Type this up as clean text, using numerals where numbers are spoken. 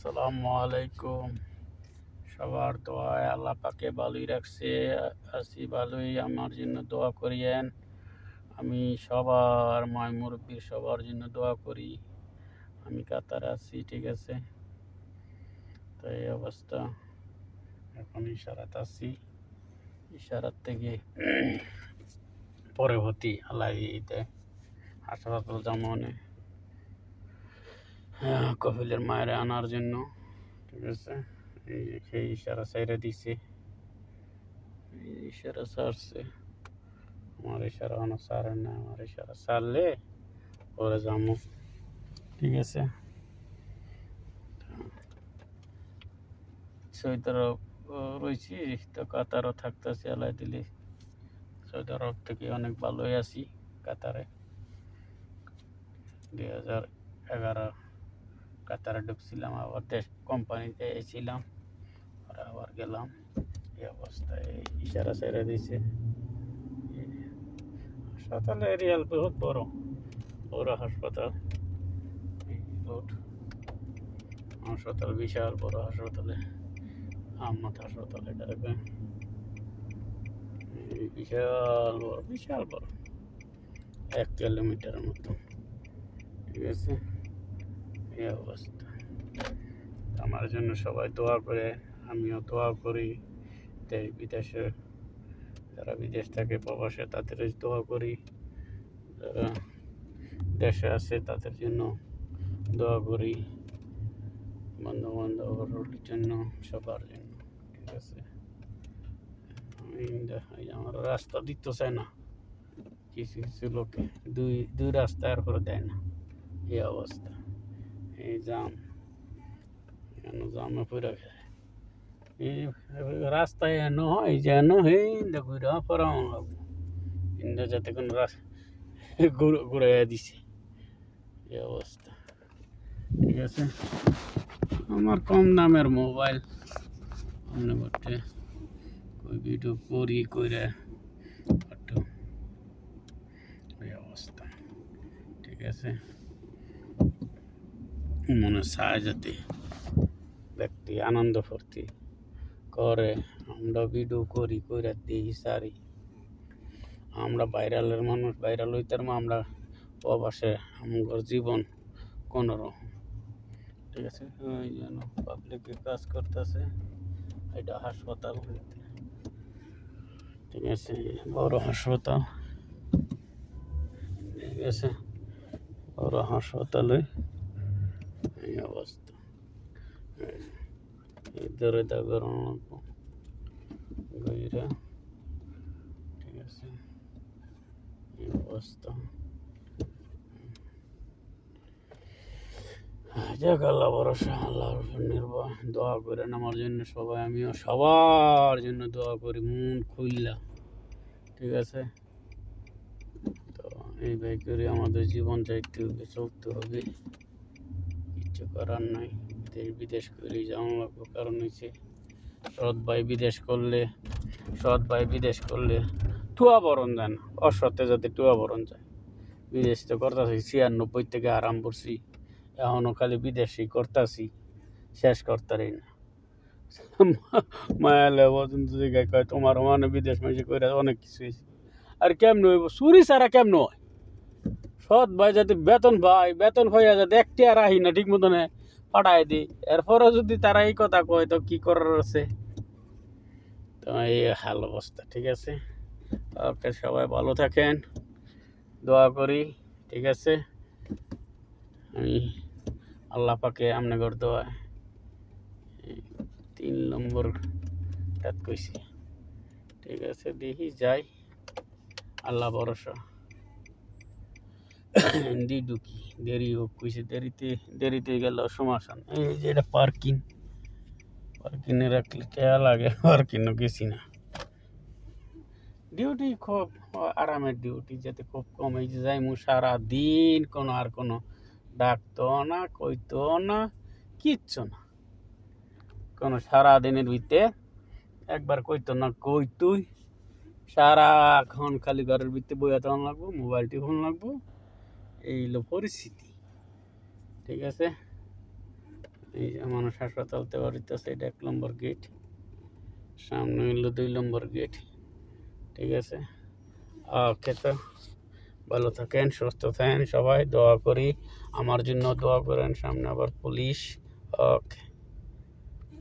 আসসালামু আলাইকুম। সবার দোয়ায় আল্লাহ পাকে ভালোই রাখছে। আছি ভালোই, আমার জন্য দোয়া করিয়েন। আমি সবার মুরব্বীর সবার জন্য দোয়া করি। আমি কাতার আছি, ঠিক আছে। তো এই অবস্থা, এখন ইশারাত আছি। ইশারাত থেকে পরবর্তী আল্লাহ দেয় হাসপাতাল জামনে কফিলের মায়ের আনার জন্য, ঠিক আছে। সেই ইশারা সাইরা দিছে, ইশারা ছাড়ছে। আমার ইশারা অনেক সারে না, আমার ইশারা ছাড়লে পরে যাবো, ঠিক আছে। সৌদি আরব রয়েছি, তো কাতারও থাকতেছি আল্লাহ দিলে। সৌদি আরব থেকে অনেক ভালোই আছি। কাতারে 2011 কাতারে ঢুকছিলাম, আবার দেশ কোম্পানিতে এসেছিলাম, আর আবার গেলাম। এই অবস্থায় ইশারা ছেড়ে দিয়েছে। হাসপাতাল এরিয়াল বহুত বড় বড় হাসপাতাল। হাসপাতাল বিশাল বড় হাসপাতালে, আহমদ হাসপাতাল এটাকে বিশাল বড় 1 কিলোমিটারের মতো, ঠিক আছে। এই অবস্থা, আমার জন্য সবাই দোয়া করে, আমিও দোয়া করি। দেশ বিদেশে যারা বিদেশ থাকে প্রবাসে তাদের দোয়া করি, যারা দেশে আছে তাদের জন্য দোয়া করি, বন্ধু বান্ধবের জন্য, সবার জন্য, ঠিক আছে। আমার রাস্তা দিতে চায় না, কিছু কিছু লোকে দুই রাস্তার করে দেয় না। এই অবস্থা, এই জাম, এখানে জামে পড়ে গেছে। এই রাস্তায় এনো হয় যেন হিন্দা ঘুরে পড়াও লাগবো, হিন্দা যাতে কোনো ঘুরে দিছে। এই অবস্থা, ঠিক আছে। আমার কম দামের মোবাইল, মনে করতে ওই ভিডিও করি করে একটু। এই অবস্থা, ঠিক আছে। মনে চায় যাতে ব্যক্তি আনন্দ ফুর্তি করে, আমরা ভিডিও করি করে দিই সারি। আমরা ভাইরালের মানুষ, ভাইরাল হইতার আমরা প্রবাসে আমার জীবন কোনোরকম, ঠিক আছে। ওই যেন পাবলিকের কাজ করতেছে, এটা হাসপাতাল, ঠিক আছে, বড় হাসপাতাল, ঠিক আছে। বড় হাসপাতালে এই অবস্থা, ধরে দা গরম গইরা, ঠিক আছে। এই অবস্থা, যাক আল্লাহ ভরসা, আল্লাহর উপর নির্ভর। দোয়া করেন আমার জন্য সবাই, আমিও সবার জন্য দোয়া করি মন খুললা, ঠিক আছে। তো এই ভাই করে আমাদের জীবন চাইতে হবে, চলতে হবে, কিচ্ছু করার নাই। দেশ বিদেশ করে যাওয়া লাগবে, কারণ হচ্ছে সৎ ভাই বিদেশ করলে টুয়া বরণ যায় না, অসত্যে যাতে টুয়া বরণ যায়। বিদেশ তো করতেছি 96 থেকে আরাম করছি, এখনও খালি বিদেশি করতেছি, শেষ করতারি না। মায়ালে পর্যন্ত জায়গায় কয় তোমার মানে বিদেশ মাসে করে অনেক কিছু হয়েছে। আর কেমন হইব, চুরি ছাড়া কেমন হয়? সৎ ভাই যাতে বেতন পাইয়া যাতে একটি আর আহি না ঠিক মতনে পাঠাই দিই, এরপরও যদি তারা এই কথা কয় তো কি করার আছে। তো এই হাল অবস্থা, ঠিক আছে। ওকে, সবাই ভালো থাকেন, দোয়া করি, ঠিক আছে। আমি আল্লাহ পাকে আপনাদের দোয়া 3 নম্বর কাজ কইছি, ঠিক আছে। দেখি যাই, আল্লাহ ভরসা। দি ঢুকি, দেরি হোক কইছে, দেরিতে গেলেও সমস্যা নেই। এই যে এটা পার্কিংয়ে রাখলে কেয়া লাগে, পার্কিংও গেছি না। ডিউটি খুব আরামের ডিউটি, যাতে খুব কম। এই যে যাইমু সারাদিন, কোনো ডাকতো না, কইতো না, কিচ্ছু না। কোনো সারাদিনের ভিতরে একবার কইতো না, কই তুই সারাক্ষণ খালি ঘরের ভিতরে বইয়া তখন লাগবো, মোবাইলটি ফোন লাগবো। এই হলো পরিস্থিতি, ঠিক আছে। এই যে মানুষ হাসপাতালতে বাড়িতেছে, এটা 1 নম্বর গেট, সামনে হইলো 2 নম্বর গেট। ঠিক আছে, ওকে, তো ভালো থাকেন, সুস্থ থাকেন, সবাই দোয়া করি, আমার জন্য দোয়া করেন, সামনে আবার পুলিশ। ওকে।